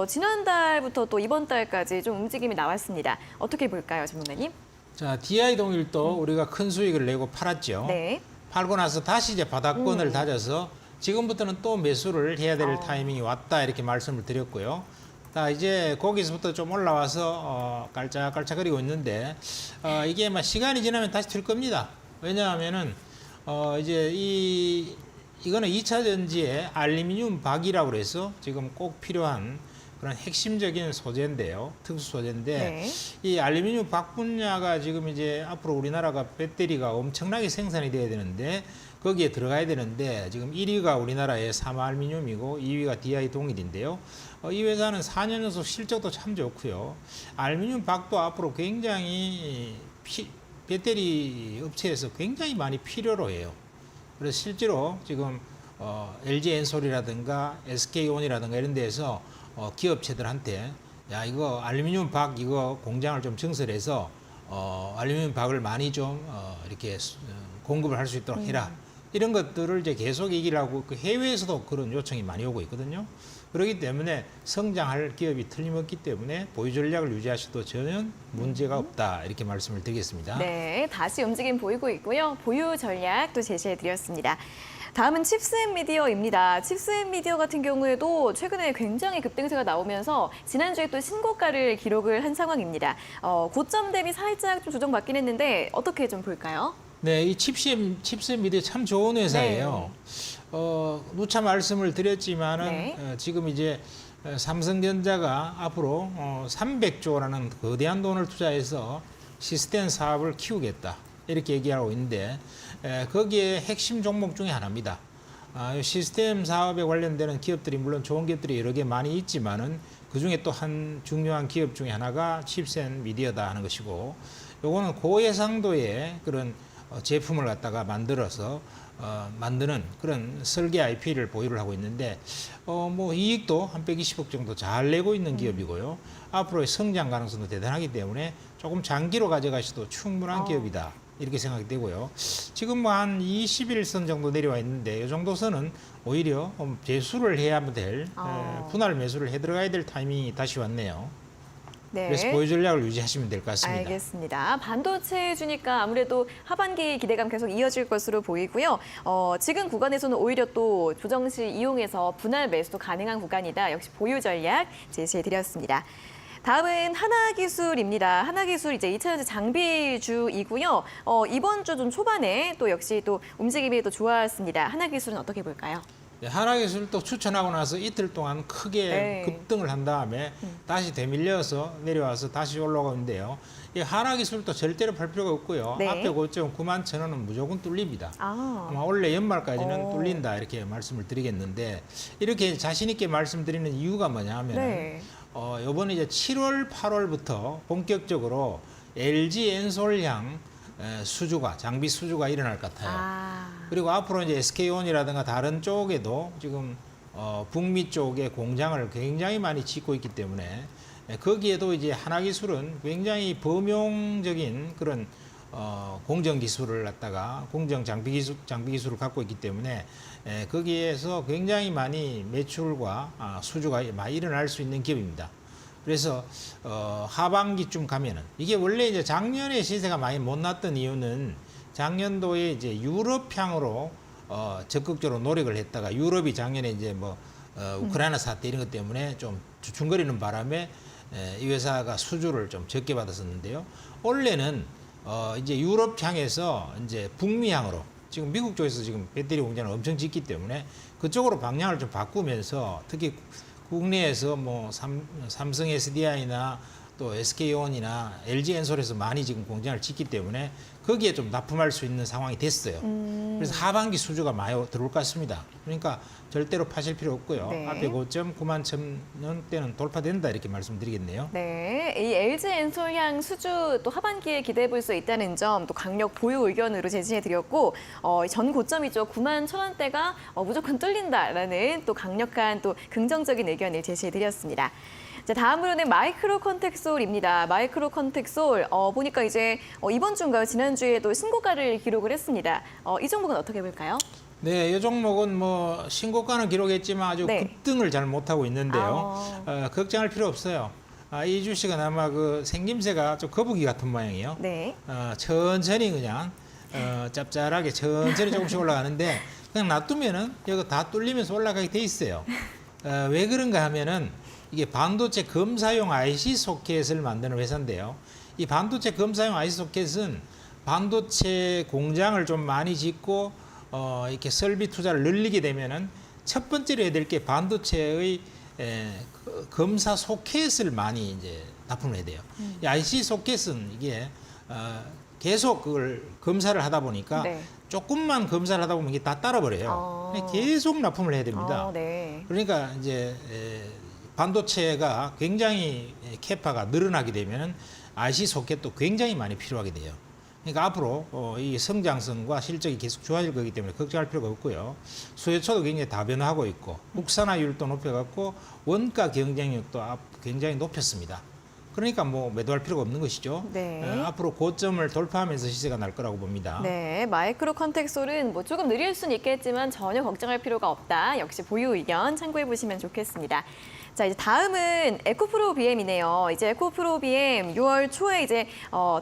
지난달부터 또 이번 달까지 좀 움직임이 나왔습니다. 어떻게 볼까요, 전문가님? 자, DI 동일도 우리가 큰 수익을 내고 팔았죠. 네. 팔고 나서 다시 이제 바닥권을 다져서 지금부터는 또 매수를 해야 될 타이밍이 왔다 이렇게 말씀을 드렸고요. 자, 이제 거기서부터 좀 올라와서 깔짝깔짝거리고 있는데 이게 막 시간이 지나면 다시 튈 겁니다. 왜냐하면은 이제 이거는 2차 전지의 알루미늄 박이라고 그래서 지금 꼭 필요한 그런 핵심적인 소재인데요. 특수 소재인데 네. 이 알루미늄 박 분야가 지금 이제 앞으로 우리나라가 배터리가 엄청나게 생산이 돼야 되는데 거기에 들어가야 되는데 지금 1위가 우리나라의 삼알루미늄이고 2위가 DI 동일인데요. 이 회사는 4년 연속 실적도 참 좋고요. 알루미늄 박도 앞으로 굉장히 배터리 업체에서 굉장히 많이 필요로 해요. 그래서 실제로 지금 LG 엔솔이라든가 SK온이라든가 이런 데에서 기업체들한테 야 이거 알루미늄 박 이거 공장을 좀 증설해서 알루미늄 박을 많이 좀 이렇게 공급을 할 수 있도록 해라. 이런 것들을 이제 계속 얘기를 하고 그 해외에서도 그런 요청이 많이 오고 있거든요. 그렇기 때문에 성장할 기업이 틀림없기 때문에 보유 전략을 유지하셔도 전혀 문제가 없다 이렇게 말씀을 드리겠습니다. 네, 다시 움직임 보이고 있고요. 보유 전략도 제시해 드렸습니다. 다음은 칩스앤미디어입니다. 칩스앤미디어 같은 경우에도 최근에 굉장히 급등세가 나오면서 지난주에 또 신고가를 기록을 한 상황입니다. 고점 대비 살짝 좀 조정받긴 했는데 어떻게 좀 볼까요? 네, 이 칩스앤미디어 참 좋은 회사예요. 누차 말씀을 드렸지만은 네. 지금 이제 삼성전자가 앞으로 300조라는 거대한 돈을 투자해서 시스템 사업을 키우겠다 이렇게 얘기하고 있는데 거기에 핵심 종목 중에 하나입니다. 시스템 사업에 관련되는 기업들이 물론 좋은 기업들이 여러 개 많이 있지만은 그 중에 또 한 중요한 기업 중에 하나가 칩스앤미디어다 하는 것이고, 요거는 고해상도의 그런 제품을 갖다가 만들어서 만드는 그런 설계 IP를 보유를 하고 있는데 뭐 이익도 한 120억 정도 잘 내고 있는 기업이고요. 앞으로의 성장 가능성도 대단하기 때문에 조금 장기로 가져가셔도 충분한 기업이다. 이렇게 생각이 되고요. 지금 뭐 한 21선 정도 내려와 있는데 이 정도 선은 오히려 배수를 해야 될 분할 매수를 해 들어가야 될 타이밍이 다시 왔네요. 네. 그래서 보유 전략을 유지하시면 될 것 같습니다. 알겠습니다. 반도체 주니까 아무래도 하반기 기대감 계속 이어질 것으로 보이고요. 지금 구간에서는 오히려 또 조정 시 이용해서 분할 매수도 가능한 구간이다. 역시 보유 전략 제시해 드렸습니다. 다음은 하나기술입니다. 하나기술 이제 2차전지 장비주이고요. 이번 주 좀 초반에 또 역시 또 움직임이 또 좋았습니다. 하나기술은 어떻게 볼까요? 네, 하나기술도 추천하고 나서 이틀 동안 크게 네. 급등을 한 다음에 다시 되밀려서 내려와서 다시 올라가는데요. 이 하나기술도 절대로 팔 필요가 없고요. 네. 앞에 고점 9만 1,000원은 무조건 뚫립니다. 아, 아마 올해 연말까지는 오. 뚫린다 이렇게 말씀을 드리겠는데, 이렇게 자신 있게 말씀드리는 이유가 뭐냐 하면 네. 이번에 이제 7월, 8월부터 본격적으로 LG 엔솔향 수주가 장비 수주가 일어날 것 같아요. 그리고 앞으로 이제 SK온이라든가 다른 쪽에도 지금 북미 쪽에 공장을 굉장히 많이 짓고 있기 때문에 거기에도 이제 하나기술은 굉장히 범용적인 그런 공정 기술을 갖다가 공정 장비 기술을 갖고 있기 때문에 거기에서 굉장히 많이 매출과 수주가 많이 일어날 수 있는 기업입니다. 그래서 하반기쯤 가면은 이게 원래 이제 작년에 시세가 많이 못 났던 이유는 작년도에 이제 유럽향으로 적극적으로 노력을 했다가 유럽이 작년에 이제 뭐 우크라이나 사태 이런 것 때문에 좀 주춤거리는 바람에 이 회사가 수주를 좀 적게 받았었는데요. 올해는 이제 유럽향에서 이제 북미향으로 지금 미국 쪽에서 지금 배터리 공장을 엄청 짓기 때문에 그쪽으로 방향을 좀 바꾸면서 특히 국내에서 뭐 삼성 SDI나 또 SK온이나 LG 엔솔에서 많이 지금 공장을 짓기 때문에 거기에 좀 납품할 수 있는 상황이 됐어요. 그래서 하반기 수주가 많이 들어올 것 같습니다. 그러니까 절대로 파실 필요 없고요. 네. 앞에 고점 9만 1,000원대는 돌파된다 이렇게 말씀드리겠네요. 네, 이 LG 엔솔향 수주 또 하반기에 기대해 볼 수 있다는 점 또 강력 보유 의견으로 제시해 드렸고 전 고점이죠. 9만 1,000원대가 무조건 뚫린다라는 또 강력한 또 긍정적인 의견을 제시해 드렸습니다. 자, 다음으로는 마이크로 컨텍솔입니다. 마이크로 컨텍솔 보니까 이제 이번 주인가요? 지난주에도 신고가를 기록을 했습니다. 이 종목은 어떻게 볼까요? 네, 이 종목은 뭐 신고가는 기록했지만 아주 네. 급등을 잘 못하고 있는데요. 걱정할 필요 없어요. 이 주식은 아마 그 생김새가 좀 거북이 같은 모양이에요. 네. 천천히 그냥 짭짤하게 천천히 조금씩 올라가는데 그냥 놔두면은 이거 다 뚫리면서 올라가게 돼 있어요. 왜 그런가 하면은 이게 반도체 검사용 IC 소켓을 만드는 회사인데요. 이 반도체 검사용 IC 소켓은 반도체 공장을 좀 많이 짓고 이렇게 설비 투자를 늘리게 되면은 첫 번째로 해야 될 게 반도체의 검사 소켓을 많이 이제 납품을 해야 돼요. 이 IC 소켓은 이게 계속 그걸 검사를 하다 보니까 네. 조금만 검사를 하다 보면 이게 다 따라버려요. 계속 납품을 해야 됩니다. 네. 그러니까 이제 반도체가 굉장히 캐파가 늘어나게 되면은 IC 소켓도 굉장히 많이 필요하게 돼요. 그러니까 앞으로 이 성장성과 실적이 계속 좋아질 거기 때문에 걱정할 필요가 없고요. 수요처도 굉장히 다변화하고 있고 국산화율도 높여갖고 원가 경쟁력도 굉장히 높였습니다. 그러니까 뭐 매도할 필요가 없는 것이죠. 네. 앞으로 고점을 돌파하면서 시세가 날 거라고 봅니다. 네, 마이크로 컨택솔은 뭐 조금 느릴 수는 있겠지만 전혀 걱정할 필요가 없다. 역시 보유 의견 참고해 보시면 좋겠습니다. 자, 이제 다음은 에코프로 BM이네요. 이제 에코프로 BM 6월 초에 이제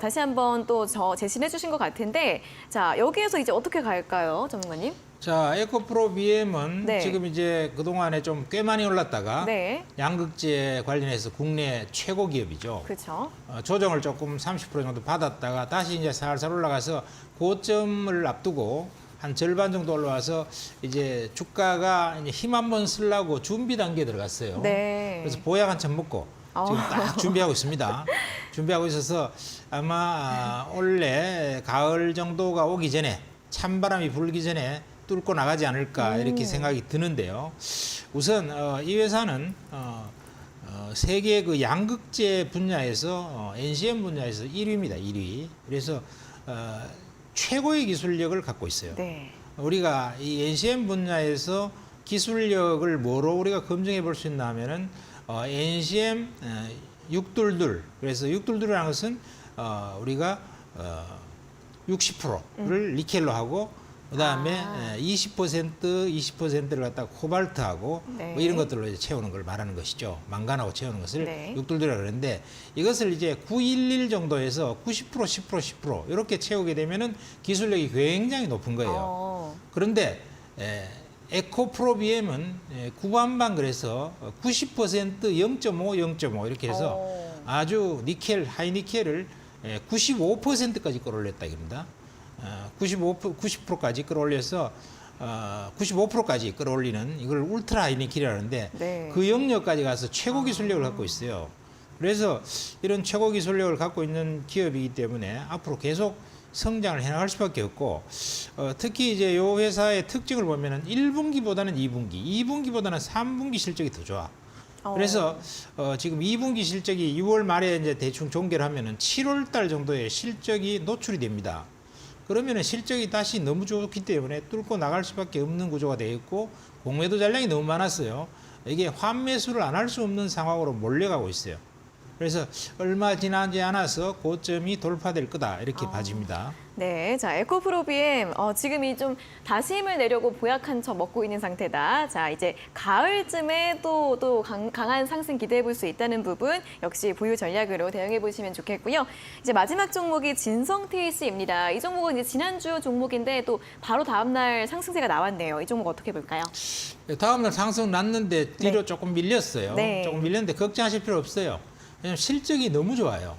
다시 한번 또 제시해 주신 것 같은데, 자, 여기에서 이제 어떻게 갈까요, 전문가님? 자, 에코프로 BM은 네. 지금 이제 그동안에 좀 꽤 많이 올랐다가 네, 양극재 관련해서 국내 최고 기업이죠. 그렇죠. 조정을 조금 30% 정도 받았다가 다시 이제 살살 올라가서 고점을 앞두고 한 절반 정도 올라와서 이제 주가가 이제 힘 한번 쓰려고 준비 단계에 들어갔어요. 네. 그래서 보약 한 참 먹고 지금 딱 준비하고 있습니다. 준비하고 있어서 아마 올해 가을 정도가 오기 전에 찬바람이 불기 전에 뚫고 나가지 않을까 이렇게 생각이 드는데요. 우선 이 회사는 세계 그 양극재 분야에서 NCM 분야에서 1위입니다. 1위. 그래서 최고의 기술력을 갖고 있어요. 네. 우리가 이 NCM 분야에서 기술력을 뭐로 우리가 검증해 볼 수 있나 하면은 NCM 622. 그래서 622라는 것은 우리가 60%를 니켈로 하고 그다음에 20%를 갖다가 코발트하고 네. 뭐 이런 것들로 이제 채우는 걸 말하는 것이죠. 망간하고 채우는 것을 네. 622라고 그러는데 이것을 이제 911 정도에서 90%, 10% 이렇게 채우게 되면은 기술력이 굉장히 높은 거예요. 그런데 에코프로 BM은 구반방 그래서 90% 0.5, 0.5 이렇게 해서 아주 니켈, 하이니켈을 95%까지 끌어올렸다 이겁니다. 90%까지 끌어올려서 95%까지 끌어올리는 이걸 울트라 하이니켈이라는데 네. 그 영역까지 가서 최고 기술력을 갖고 있어요. 그래서 이런 최고 기술력을 갖고 있는 기업이기 때문에 앞으로 계속 성장을 해나갈 수밖에 없고 특히 이제 이 회사의 특징을 보면은 1분기보다는 2분기, 2분기보다는 3분기 실적이 더 좋아. 그래서 지금 2분기 실적이 6월 말에 이제 대충 종결 하면은 7월 달 정도에 실적이 노출이 됩니다. 그러면은 실적이 다시 너무 좋기 때문에 뚫고 나갈 수밖에 없는 구조가 되어 있고 공매도 잔량이 너무 많았어요. 이게 환매수를 안 할 수 없는 상황으로 몰려가고 있어요. 그래서 얼마 지나지 않아서 고점이 돌파될 거다 이렇게 봐집니다. 네, 자 에코프로 BM 지금이 좀 다시 힘을 내려고 보약한 척 먹고 있는 상태다. 자 이제 가을쯤에 또 강한 상승 기대해 볼 수 있다는 부분 역시 보유 전략으로 대응해 보시면 좋겠고요. 이제 마지막 종목이 진성 TC입니다. 이 종목은 이제 지난주 종목인데 또 바로 다음 날 상승세가 나왔네요. 이 종목 어떻게 볼까요? 다음날 상승 났는데 뒤로 네. 조금 밀렸어요. 네. 조금 밀렸는데 걱정하실 필요 없어요. 왜냐하면 실적이 너무 좋아요.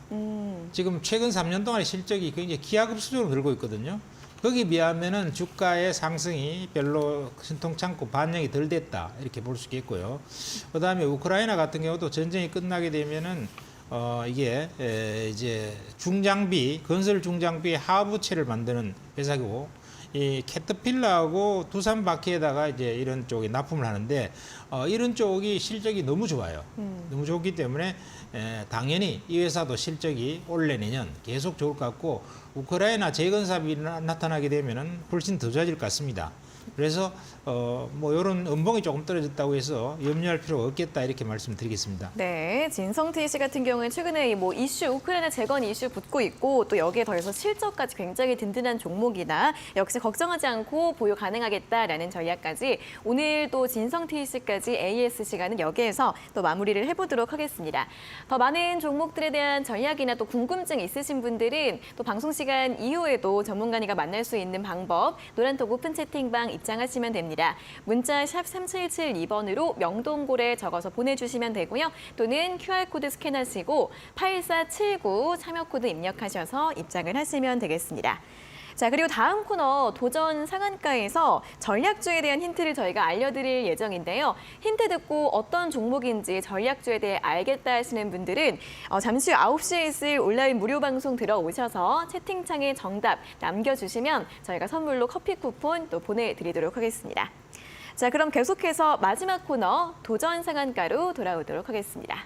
지금 최근 3년 동안의 실적이 굉장히 기하급수적으로 늘고 있거든요. 거기에 비하면은 주가의 상승이 별로 신통찮고 반영이 덜 됐다 이렇게 볼 수 있겠고요. 그다음에 우크라이나 같은 경우도 전쟁이 끝나게 되면은 이게 이제 중장비 건설 중장비 하부체를 만드는 회사고 이 캐터필러하고 두산바퀴에다가 이제 이런 쪽에 납품을 하는데 이런 쪽이 실적이 너무 좋아요. 너무 좋기 때문에 당연히 이 회사도 실적이 올해 내년 계속 좋을 것 같고 우크라이나 재건 사업이 나타나게 되면은 훨씬 더 좋아질 것 같습니다. 그래서 뭐 이런 음봉이 조금 떨어졌다고 해서 염려할 필요가 없겠다 이렇게 말씀드리겠습니다. 네, 진성 TC 같은 경우는 최근에 뭐 이슈 우크라이나 재건 이슈 붙고 있고 또 여기에 더해서 실적까지 굉장히 든든한 종목이다. 역시 걱정하지 않고 보유 가능하겠다라는 전략까지 오늘 또 진성 TC까지 AS 시간은 여기에서 또 마무리를 해보도록 하겠습니다. 더 많은 종목들에 대한 전략이나 또 궁금증 있으신 분들은 또 방송 시간 이후에도 전문가님과 만날 수 있는 방법 노란톡 오픈 채팅방 입장하시면 됩니다. 문자 샵 3772번으로 명동고래 적어서 보내주시면 되고요. 또는 QR코드 스캔하시고 8479 참여코드 입력하셔서 입장을 하시면 되겠습니다. 자, 그리고 다음 코너 도전 상한가에서 전략주에 대한 힌트를 저희가 알려드릴 예정인데요. 힌트 듣고 어떤 종목인지 전략주에 대해 알겠다 하시는 분들은 잠시 후 9시에 있을 온라인 무료 방송 들어오셔서 채팅창에 정답 남겨주시면 저희가 선물로 커피 쿠폰 또 보내드리도록 하겠습니다. 자, 그럼 계속해서 마지막 코너 도전 상한가로 돌아오도록 하겠습니다.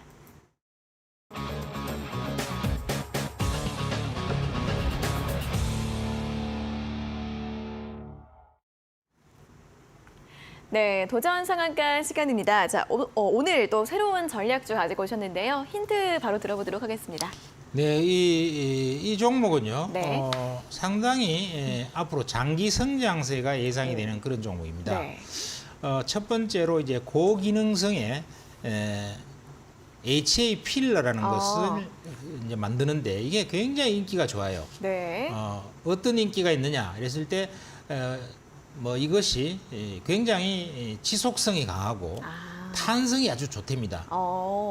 네, 도전 상한가 시간입니다. 자, 오늘 또 새로운 전략주 가지고 오셨는데요. 힌트 바로 들어보도록 하겠습니다. 네, 이 종목은요, 네. 상당히 앞으로 장기 성장세가 예상이 되는 그런 종목입니다. 네. 첫 번째로 이제 고기능성의 HA 필러라는 것을 이제 만드는데 이게 굉장히 인기가 좋아요. 네. 어떤 인기가 있느냐 이랬을 때 뭐 이것이 굉장히 지속성이 강하고 탄성이 아주 좋답니다.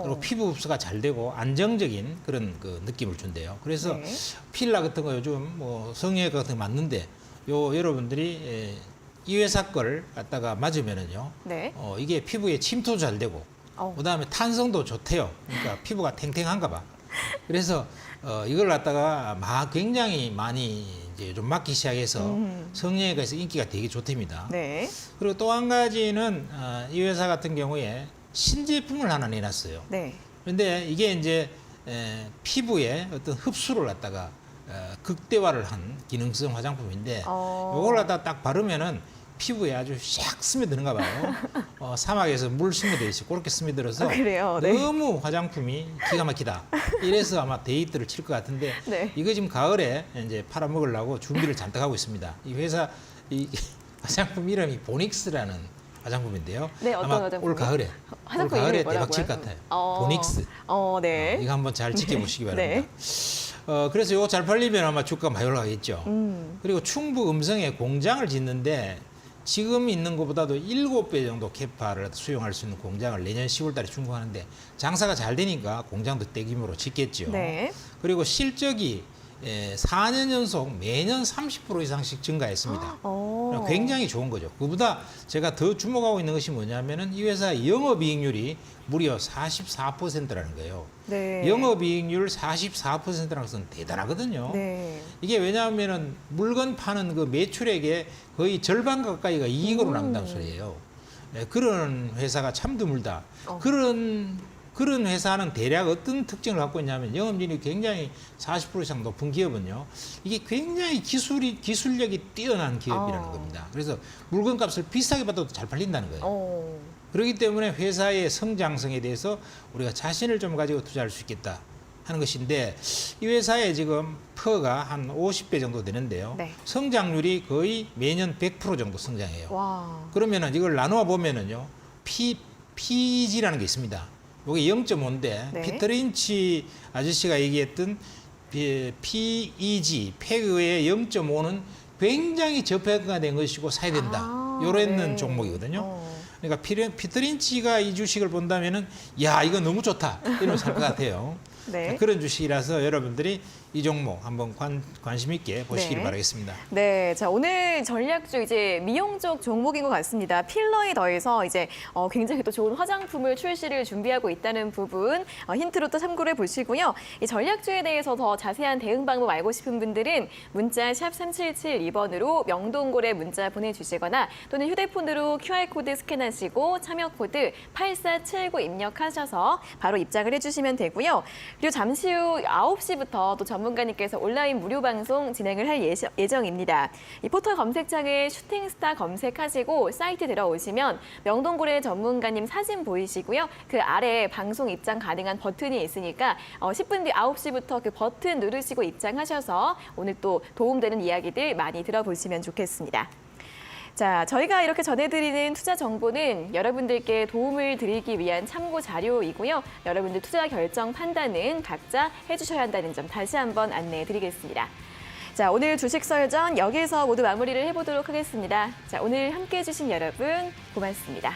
그리고 피부 흡수가 잘 되고 안정적인 그런 그 느낌을 준대요. 그래서 네. 필라 같은 거 요즘 뭐 성형외과 같은 거 맞는데 여러분들이 이 회사 걸 갖다가 맞으면은요, 네. 이게 피부에 침투도 잘 되고, 그다음에 탄성도 좋대요. 그러니까 피부가 탱탱한가 봐. 그래서 이걸 갖다가 굉장히 많이 이제 요즘 맞기 시작해서 성형외과에서 인기가 되게 좋답니다. 네. 그리고 또 한 가지는 이 회사 같은 경우에 신제품을 하나 내놨어요. 네. 그런데 이게 이제 피부에 어떤 흡수를 갖다가 극대화를 한 기능성 화장품인데 이걸 갖다가 딱 바르면은 피부에 아주 샥 스며드는가 봐요. 사막에서 물 스며들듯이 그렇게 스며들어서 그래요? 네. 너무 화장품이 기가 막히다. 이래서 아마 데이트를 칠 것 같은데 네. 이거 지금 가을에 이제 팔아먹으려고 준비를 잔뜩 하고 있습니다. 이 회사 이 화장품 이름이 보닉스라는 화장품인데요. 네, 어떤 아마 화장품이요? 올 가을에 화장품 올 가을에 이름이 대박 칠 것 뭐라고요? 같아요. 보닉스. 네. 이거 한번 잘 지켜보시기 네. 바랍니다. 그래서 이거 잘 팔리면 아마 주가가 많이 올라가겠죠. 그리고 충북 음성에 공장을 짓는데 지금 있는 것보다도 7배 정도 캐파를 수용할 수 있는 공장을 내년 10월 달에 준공하는데 장사가 잘 되니까 공장도 대규모로 짓겠죠. 네. 그리고 실적이 4년 연속 매년 30% 이상씩 증가했습니다. 굉장히 좋은 거죠. 그보다 제가 더 주목하고 있는 것이 뭐냐면은 이 회사의 영업이익률이 무려 44%라는 거예요. 네. 영업이익률 44%라는 것은 대단하거든요. 네. 이게 왜냐하면은 물건 파는 그 매출액의 거의 절반 가까이가 이익으로 남는다는 소리예요. 그런 회사가 참 드물다. 그런 회사는 대략 어떤 특징을 갖고 있냐면 영업이익률이 굉장히 40% 이상 높은 기업은요. 이게 굉장히 기술력이 뛰어난 기업이라는 겁니다. 그래서 물건값을 비싸게 받아도 잘 팔린다는 거예요. 그렇기 때문에 회사의 성장성에 대해서 우리가 자신을 좀 가지고 투자할 수 있겠다 하는 것인데 이 회사의 지금 퍼가 한 50배 정도 되는데요. 네. 성장률이 거의 매년 100% 정도 성장해요. 와. 그러면은 이걸 나누어 보면은요. PEG라는 게 있습니다. 이게 0.5인데 네. 피터 린치 아저씨가 얘기했던 PEG, 폐그의 0.5는 굉장히 저평가된 것이고 사야 된다. 이런 네. 종목이거든요. 그러니까 피터 린치가 이 주식을 본다면은 야 이거 너무 좋다 이러면 살 것 같아요. 네. 그런 주식이라서 여러분들이 이 종목 한번 관심 있게 보시기를 네. 바라겠습니다. 네, 자 오늘 전략주 이제 미용 쪽 종목인 것 같습니다. 필러에 더해서 이제 굉장히 또 좋은 화장품을 출시를 준비하고 있다는 부분 힌트로 또 참고를 보시고요. 이 전략주에 대해서 더 자세한 대응 방법 알고 싶은 분들은 문자 샵 3772번으로 명동고래 문자 보내주시거나 또는 휴대폰으로 QR코드 스캔하시고 참여 코드 8479 입력하셔서 바로 입장을 해주시면 되고요. 그리고 잠시 후 9시부터 또 전문가님께서 온라인 무료 방송 진행을 할 예정입니다. 이 포털 검색창에 슈팅스타 검색하시고 사이트 들어오시면 명동고래 전문가님 사진 보이시고요. 그 아래 방송 입장 가능한 버튼이 있으니까 10분 뒤 9시부터 그 버튼 누르시고 입장하셔서 오늘 또 도움되는 이야기들 많이 들어보시면 좋겠습니다. 자, 저희가 이렇게 전해드리는 투자 정보는 여러분들께 도움을 드리기 위한 참고 자료이고요. 여러분들 투자 결정 판단은 각자 해주셔야 한다는 점 다시 한번 안내해 드리겠습니다. 자, 오늘 주식 설전 여기서 모두 마무리를 해보도록 하겠습니다. 자, 오늘 함께해 주신 여러분 고맙습니다.